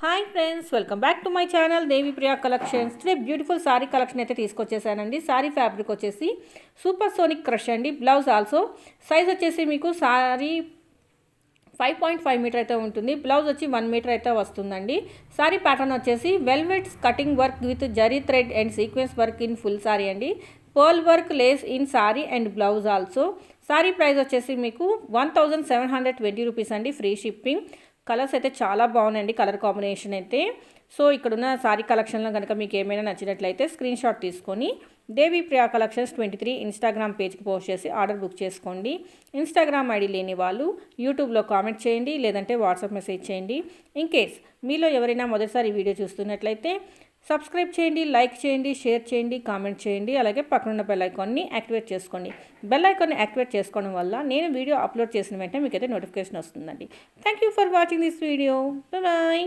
Hi friends, welcome back to my channel Devi Priya collections. Today beautiful sorry collection అయితే తీసుకొచ్చేసానండి. Sorry fabric వచ్చేసి super sonic crush అండి. Blouse also size వచ్చేసి మీకు sorry 5.5 metre అయితే ఉంటుంది. Blouse వచ్చి 1 మీటర్ అయితే వస్తుందండి. సారీ ప్యాటర్న్ వచ్చేసి velvet cutting work with zari thread and sequence work in full sari అండి. Pearl work lace in sari and blouse also. Sari price వచ్చేసి మీకు 1720 రూపీస్ అండి, ఫ్రీ షిప్పింగ్. కలర్స్ అయితే చాలా బాగున్నాయండి, కలర్ కాంబినేషన్ అయితే. సో ఇక్కడున్న సారీ కలెక్షన్లో కనుక మీకు ఏమైనా నచ్చినట్లయితే స్క్రీన్ షాట్ తీసుకొని దేవి ప్రియా కలెక్షన్స్ 23 ఇన్స్టాగ్రామ్ పేజ్కి పోస్ట్ చేసి ఆర్డర్ బుక్ చేసుకోండి. ఇన్స్టాగ్రామ్ ఐడి లేని వాళ్ళు యూట్యూబ్లో కామెంట్ చేయండి, లేదంటే వాట్సాప్ మెసేజ్ చేయండి. ఇన్ కేస్ మీలో ఎవరైనా మొదటిసారి వీడియో చూస్తున్నట్లయితే సబ్స్క్రైబ్ చేయండి, లైక్ చేయండి, షేర్ చేయండి, కామెంట్ చేయండి. అలాగే పక్కనున్న బెల్ ఐకాన్ని యాక్టివేట్ చేసుకోండి. బెల్ ఐకాన్ని యాక్టివేట్ చేసుకోవడం వల్ల నేను వీడియో అప్లోడ్ చేసిన వెంటనే మీకైతే నోటిఫికేషన్ వస్తుందండి. Thank you for watching this video. Bye.